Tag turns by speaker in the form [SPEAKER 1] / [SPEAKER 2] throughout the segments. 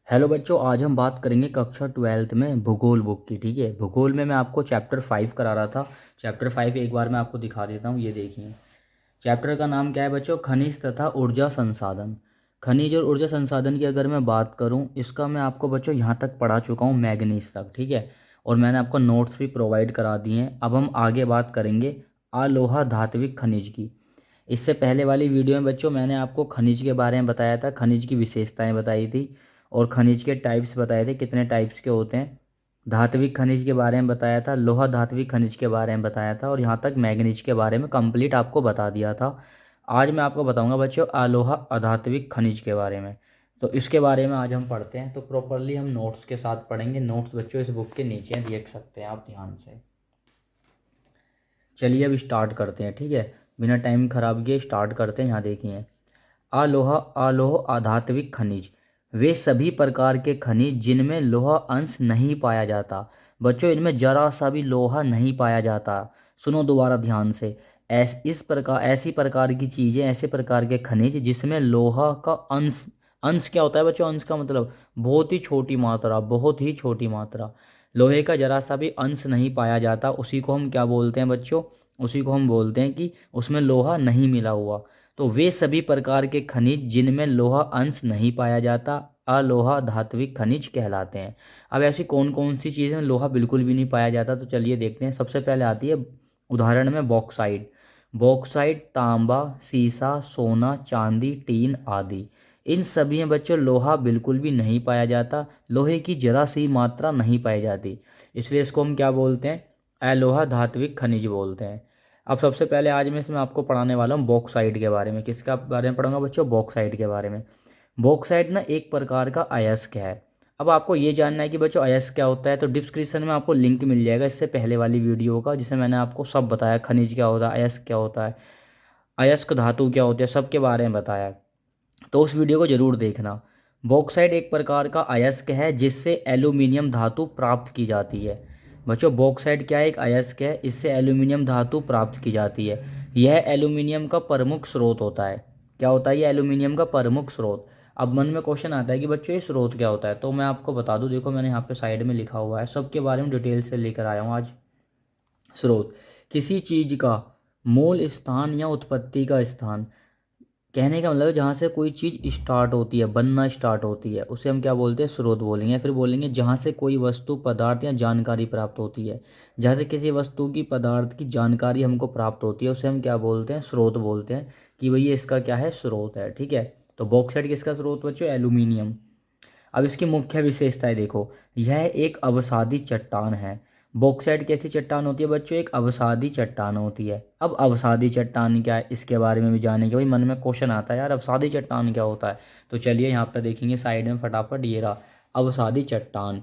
[SPEAKER 1] Hello बच्चों, आज हम बात करेंगे कक्षा 12th में भूगोल बुक की। ठीक है, भूगोल में मैं आपको चैप्टर 5 करा रहा था। चैप्टर 5 एक बार मैं आपको दिखा देता हूँ। ये देखिए, चैप्टर का नाम क्या है बच्चों? खनिज तथा ऊर्जा संसाधन। खनिज और ऊर्जा संसाधन की अगर मैं बात करूँ, इसका मैं आपको बच्चों यहाँ तक पढ़ा चुका हूँ, मैग्नीज तक। ठीक है, और मैंने आपको नोट्स भी प्रोवाइड करा दिए हैं। अब हम आगे बात करेंगे अलोहा धात्विक खनिज की। इससे पहले वाली वीडियो में बच्चों मैंने आपको खनिज के बारे में बताया था, खनिज की विशेषताएं बताई थी और खनिज के टाइप्स बताए थे, कितने टाइप्स के होते हैं। धात्विक खनिज के बारे में बताया था, लोहा धात्विक खनिज के बारे में बताया था और यहाँ तक मैग्नीज के बारे में कंप्लीट आपको बता दिया था। आज मैं आपको बताऊंगा बच्चों अलोहा अधात्विक खनिज के बारे में। तो इसके बारे में आज हम पढ़ते हैं। तो प्रॉपरली हम नोट्स के साथ पढ़ेंगे। नोट्स बच्चों इस बुक के नीचे देख सकते हैं आप ध्यान से। चलिए अब स्टार्ट करते हैं। ठीक है, बिना टाइम खराब किए स्टार्ट करते हैं। यहाँ देखिए, अलोहा अलोह अधात्विक खनिज वे सभी प्रकार के खनिज जिनमें लोहा अंश नहीं पाया जाता। बच्चों, इनमें जरा सा भी लोहा नहीं पाया जाता। सुनो दोबारा ध्यान से। ऐसी प्रकार की चीज़ें, ऐसे प्रकार के खनिज जिसमें लोहा का अंश, अंश क्या होता है बच्चों? अंश का मतलब बहुत ही छोटी मात्रा, बहुत ही छोटी मात्रा। लोहे का जरा सा भी अंश नहीं पाया जाता, उसी को हम क्या बोलते हैं बच्चों? उसी को हम बोलते हैं कि उसमें लोहा नहीं मिला हुआ। तो वे सभी प्रकार के खनिज जिनमें लोहा अंश नहीं पाया जाता अलोहा धात्विक खनिज कहलाते हैं। अब ऐसी कौन कौन सी चीज़ें में लोहा बिल्कुल भी नहीं पाया जाता, तो चलिए देखते हैं। सबसे पहले आती है उदाहरण में बॉक्साइट। बॉक्साइट तांबा, सीसा, सोना, चांदी, टीन आदि। इन सभी में बच्चों लोहा बिल्कुल भी नहीं पाया जाता, लोहे की जरा सी मात्रा नहीं पाई जाती, इसलिए इसको हम क्या बोलते हैं? अलोहा धात्विक खनिज बोलते हैं। अब सबसे पहले आज मैं इसमें आपको पढ़ाने वाला हूँ बॉक्साइट के बारे में। किसका बारे में पढ़ूंगा बच्चों? बॉक्साइट के बारे में। बॉक्साइट ना एक प्रकार का अयस्क है। अब आपको ये जानना है कि बच्चों अयस्क क्या होता है, तो डिस्क्रिप्शन में आपको लिंक मिल जाएगा इससे पहले वाली वीडियो का, जिसमें मैंने आपको सब बताया, खनिज क्या होता है, अयस्क क्या होता है, अयस्क धातु क्या होती है, सबके बारे में बताया। तो उस वीडियो को जरूर देखना। बॉक्साइट एक प्रकार का अयस्क है जिससे एल्यूमिनियम धातु प्राप्त की जाती है। बच्चों, बॉक्साइट क्या है? एक अयस्क है, इससे एल्यूमिनियम धातु प्राप्त की जाती है। यह एल्यूमिनियम का प्रमुख स्रोत होता है। क्या होता है? ये एल्यूमिनियम का प्रमुख स्रोत। अब मन में क्वेश्चन आता है कि बच्चों ये स्रोत क्या होता है, तो मैं आपको बता दूं। देखो, मैंने यहाँ पे साइड में लिखा हुआ है, सबके बारे में डिटेल से लेकर आया हूँ आज। स्रोत किसी चीज का मूल स्थान या उत्पत्ति का स्थान। कहने का मतलब है जहाँ से कोई चीज़ स्टार्ट होती है, बनना स्टार्ट होती है, उसे हम क्या बोलते हैं? स्रोत बोलेंगे। फिर बोलेंगे जहाँ से कोई वस्तु, पदार्थ या जानकारी प्राप्त होती है। जहाँ से किसी वस्तु की, पदार्थ की जानकारी हमको प्राप्त होती है, उसे हम क्या बोलते हैं? स्रोत बोलते हैं। कि भाई ये इसका क्या है? स्रोत है। ठीक है, तो बॉक्साइट किसका स्रोत बच्चों? एल्यूमिनियम। अब इसकी मुख्य विशेषताएं देखो। यह एक अवसादी चट्टान है। बॉक्साइट कैसी चट्टान होती है बच्चों? एक अवसादी चट्टान होती है। अब अवसादी चट्टान क्या है, इसके बारे में भी जानेंगे। भाई मन में क्वेश्चन आता है यार अवसादी चट्टान क्या होता है, तो चलिए यहाँ पर देखेंगे साइड में फटाफट। ये रहा अवसादी चट्टान।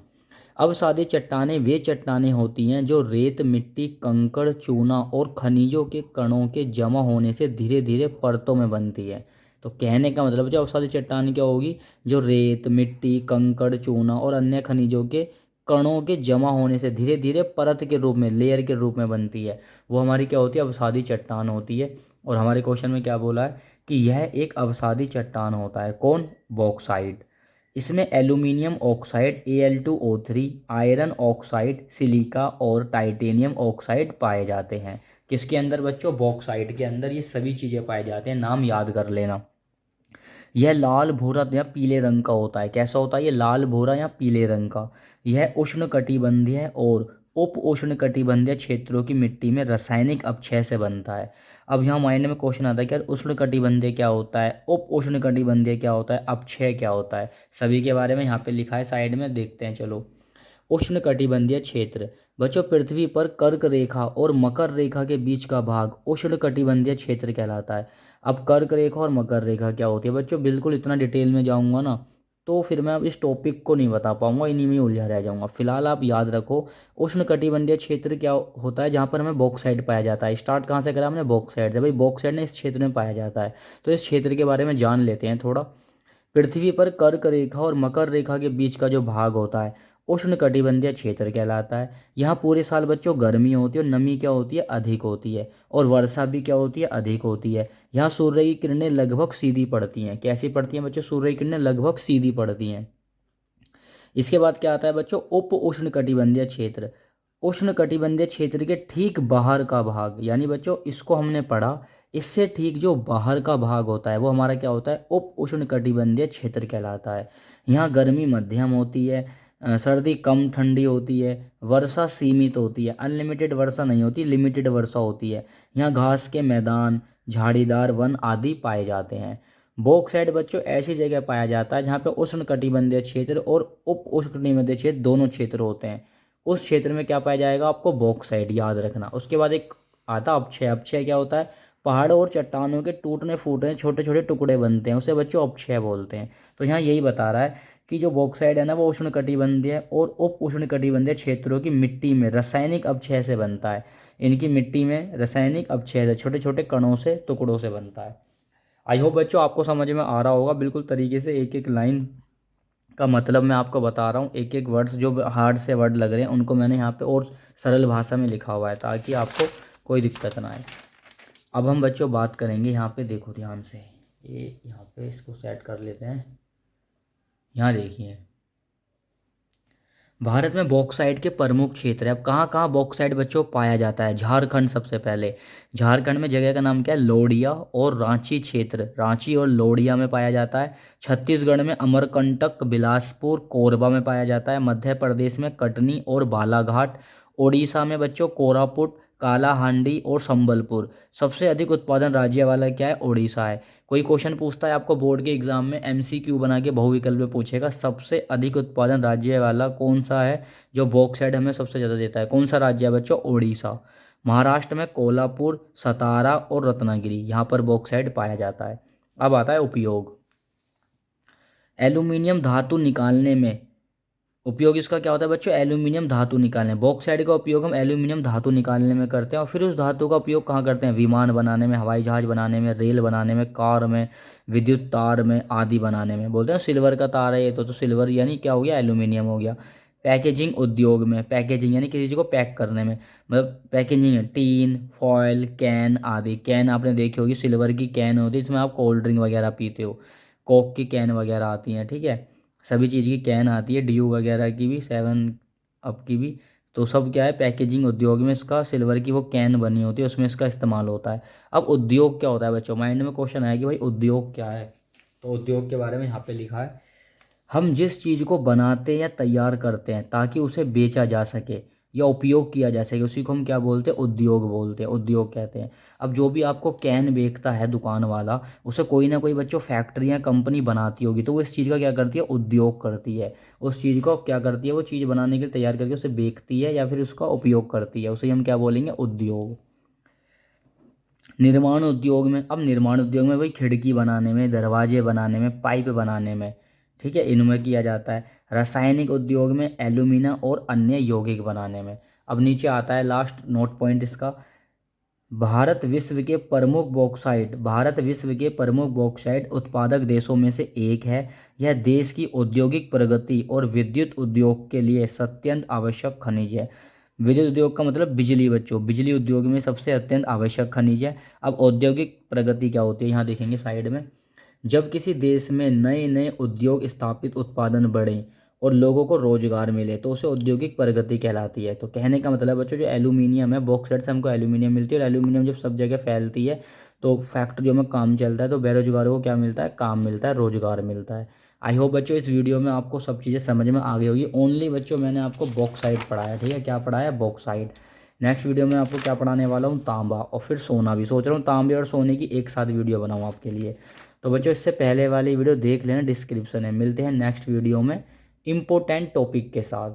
[SPEAKER 1] अवसादी चट्टानें वे चट्टानें होती हैं जो रेत, मिट्टी, कंकड़, चूना और खनिजों के कणों के जमा होने से धीरे धीरे परतों में बनती है। तो कहने का मतलब जो अवसादी चट्टान क्या होगी? जो रेत, मिट्टी, कंकड़, चूना और अन्य खनिजों के कणों के जमा होने से धीरे धीरे परत के रूप में, लेयर के रूप में बनती है, वो हमारी क्या होती है? अवसादी चट्टान होती है। और हमारे क्वेश्चन में क्या बोला है कि यह एक अवसादी चट्टान होता है। कौन? बॉक्साइट। इसमें aluminium oxide Al2O3, iron oxide, silica और टाइटेनियम ऑक्साइड पाए जाते हैं। किसके अंदर बच्चों? बॉक्साइट के अंदर ये सभी चीज़ें पाए जाते हैं। नाम याद कर लेना। यह लाल भूरा या पीले रंग का होता है। कैसा होता है ये? लाल भूरा या पीले रंग का। यह उष्णकटिबंधीय और उप उष्णकटिबंधीय क्षेत्रों की मिट्टी में रासायनिक अपक्षय से बनता है। अब यहाँ माइंड में क्वेश्चन आता है कि यार उष्णकटिबंधीय क्या होता है, उप उष्णकटिबंधीय क्या होता है, अपक्षय क्या होता है? सभी के बारे में यहाँ पे लिखा है साइड में, देखते हैं चलो। उष्णकटिबंधीय क्षेत्र बच्चों पृथ्वी पर कर्क रेखा और मकर रेखा के बीच का भाग उष्णकटिबंधीय क्षेत्र कहलाता है। अब कर्क रेखा और मकर रेखा क्या होती है बच्चों? बिल्कुल इतना डिटेल में जाऊंगा ना तो फिर मैं अब इस टॉपिक को नहीं बता पाऊंगा, इन्हीं में उलझा रह जाऊंगा। फिलहाल आप याद रखो उष्णकटिबंधीय क्षेत्र क्या होता है, जहाँ पर हमें बॉक्साइट पाया जाता है। स्टार्ट कहाँ से करा हमने? बॉक्साइट से। भाई बॉक्साइट ने इस क्षेत्र में पाया जाता है, तो इस क्षेत्र के बारे में जान लेते हैं थोड़ा। पृथ्वी पर कर्क रेखा और मकर रेखा के बीच का जो भाग होता है उष्णकटिबंधीय क्षेत्र कहलाता है। यहाँ पूरे साल बच्चों गर्मी होती है और नमी क्या होती है? अधिक होती है। और वर्षा भी क्या होती है? अधिक होती है। यहाँ सूर्य की किरणें लगभग सीधी पड़ती हैं। कैसी पड़ती हैं बच्चों? सूर्य की किरणें लगभग सीधी पड़ती हैं। इसके बाद क्या आता है बच्चों, उप उष्णकटिबंधीय क्षेत्र। उष्णकटिबंधीय क्षेत्र के ठीक बाहर का भाग, यानी बच्चों इसको हमने पढ़ा, इससे ठीक जो बाहर का भाग होता है वो हमारा क्या होता है, उप उष्णकटिबंधीय क्षेत्र कहलाता है। यहाँ गर्मी मध्यम होती है, सर्दी कम ठंडी होती है, वर्षा सीमित होती है, अनलिमिटेड वर्षा नहीं होती, लिमिटेड वर्षा होती है। यहाँ घास के मैदान, झाड़ीदार वन आदि पाए जाते हैं। बॉक्साइट बच्चों ऐसी जगह पाया जाता है जहाँ पे उष्णकटिबंधीय क्षेत्र और उप उष्णकटिबंधीय क्षेत्र दोनों क्षेत्र होते हैं। उस क्षेत्र में क्या पाया जाएगा, आपको बॉक्साइट याद रखना। उसके बाद एक आता अपक्षय। अपक्षय क्या होता है, पहाड़ों और चट्टानों के टूटने फूटने छोटे छोटे टुकड़े बनते हैं, उसे बच्चों अपक्षय बोलते हैं। तो यहाँ यही बता रहा है कि जो बॉक्साइट है ना वो उष्णकटिबंधीय और उप उष्णकटिबंधीय क्षेत्रों की मिट्टी में रासायनिक अपक्षय से बनता है। इनकी मिट्टी में रासायनिक अपक्षय से छोटे छोटे कणों से, टुकड़ों से बनता है। आई होप बच्चों आपको समझ में आ रहा होगा बिल्कुल तरीके से, एक एक लाइन का मतलब मैं आपको बता रहा हूँ, एक एक वर्ड्स जो हार्ड से वर्ड लग रहे हैं उनको मैंने यहाँ पे और सरल भाषा में लिखा हुआ है ताकि आपको कोई दिक्कत ना आए। अब हम बच्चों बात करेंगे यहाँ पे, देखो ध्यान से, ये यहाँ पे इसको सेट कर लेते हैं। यहाँ देखिए, भारत में बॉक्साइट के प्रमुख क्षेत्र है। अब कहाँ कहाँ बॉक्साइट बच्चों पाया जाता है, झारखंड सबसे पहले। झारखंड में जगह का नाम क्या है, लोडिया और रांची क्षेत्र, रांची और लोडिया में पाया जाता है। छत्तीसगढ़ में अमरकंटक, बिलासपुर, कोरबा में पाया जाता है। मध्य प्रदेश में कटनी और बालाघाट। उड़ीसा में बच्चों कोरापुट, कालाहांडी और संबलपुर। सबसे अधिक उत्पादन राज्य वाला क्या है, उड़ीसा है। कोई क्वेश्चन पूछता है आपको बोर्ड के एग्जाम में, एमसीक्यू बना के बहुविकल्प में पूछेगा, सबसे अधिक उत्पादन राज्य वाला कौन सा है जो बॉक्साइट हमें सबसे ज़्यादा देता है, कौन सा राज्य है बच्चों, उड़ीसा। महाराष्ट्र में कोल्हापुर, सतारा और रत्नागिरी, यहाँ पर बॉक्साइट पाया जाता है। अब आता है उपयोग। एल्यूमिनियम धातु निकालने में उपयोग इसका क्या होता है बच्चों, एल्यूमिनियम धातु निकालने। बॉक्साइट का उपयोग हम एल्यूमिनियम धातु निकालने में करते हैं और फिर उस धातु का उपयोग कहाँ करते हैं, विमान बनाने में, हवाई जहाज बनाने में, रेल बनाने में, कार में, विद्युत तार में आदि बनाने में। बोलते हैं सिल्वर का तार है ये, तो सिल्वर यानी क्या हो गया, एल्यूमिनियम हो गया। पैकेजिंग उद्योग में, पैकेजिंग यानी किसी चीज़ को पैक करने में, मतलब पैकेजिंग है, टीन, फॉयल, कैन आदि। कैन आपने देखी होगी, सिल्वर की कैन होती है, इसमें आप कोल्ड ड्रिंक वगैरह पीते हो। कोक की कैन वगैरह आती हैं, ठीक है, सभी चीज़ की कैन आती है, ड्यू वगैरह की भी, सेवन अप की भी। तो सब क्या है, पैकेजिंग उद्योग में इसका सिल्वर की वो कैन बनी होती है, उसमें इसका इस्तेमाल होता है। अब उद्योग क्या होता है बच्चों, माइंड में क्वेश्चन आया कि भाई उद्योग क्या है। तो उद्योग के बारे में यहाँ पे लिखा है, हम जिस चीज़ को बनाते हैं या तैयार करते हैं ताकि उसे बेचा जा सके या उपयोग किया जा सके, उसी को हम क्या बोलते हैं, उद्योग बोलते हैं, उद्योग कहते हैं। अब जो भी आपको कैन बेचता है दुकान वाला, उसे कोई ना कोई बच्चों फैक्ट्री या कंपनी बनाती होगी, तो वो इस चीज़ का क्या करती है, उद्योग करती है। उस चीज़ को क्या करती है, वो चीज़ बनाने के लिए तैयार करके उसे बेचती है या फिर उसका उपयोग करती है, उसे हम क्या बोलेंगे, उद्योग। निर्माण उद्योग में, अब निर्माण उद्योग में वही खिड़की बनाने में, दरवाजे बनाने में, पाइप बनाने में, ठीक है, इनमें किया जाता है। रासायनिक उद्योग में एल्यूमिना और अन्य यौगिक बनाने में। अब नीचे आता है लास्ट नोट पॉइंट इसका, भारत विश्व के प्रमुख बॉक्साइट, भारत विश्व के प्रमुख बॉक्साइट उत्पादक देशों में से एक है। यह देश की औद्योगिक प्रगति और विद्युत उद्योग के लिए अत्यंत आवश्यक खनिज है। विद्युत उद्योग का मतलब बिजली बच्चों, बिजली उद्योग में सबसे अत्यंत आवश्यक खनिज है। अब औद्योगिक प्रगति क्या होती है, यहाँ देखेंगे साइड में, जब किसी देश में नए नए उद्योग स्थापित, उत्पादन बढ़े और लोगों को रोजगार मिले तो उसे औद्योगिक प्रगति कहलाती है। तो कहने का मतलब बच्चों, जो एल्यूमिनियम है, बॉक्साइट से हमको एल्यूमिनियम मिलती है, और एल्यूमिनियम जब सब जगह फैलती है तो फैक्ट्रियों में काम चलता है, तो बेरोजगारों को क्या मिलता है, काम मिलता है, रोजगार मिलता है। आई होप बच्चों इस वीडियो में आपको सब चीज़ें समझ में आ गई होगी। ओनली बच्चों मैंने आपको बॉक्साइट पढ़ाया, ठीक है, क्या पढ़ाया, बॉक्साइट। नेक्स्ट वीडियो में आपको क्या पढ़ाने वाला हूँ, तांबा और फिर सोना भी। सोच रहा हूँ तांबे और सोने की एक साथ वीडियो बनाऊँ आपके लिए। तो बच्चों इससे पहले वाली वीडियो देख लेना, डिस्क्रिप्शन है। मिलते हैं नेक्स्ट वीडियो में इम्पोर्टेंट टॉपिक के साथ।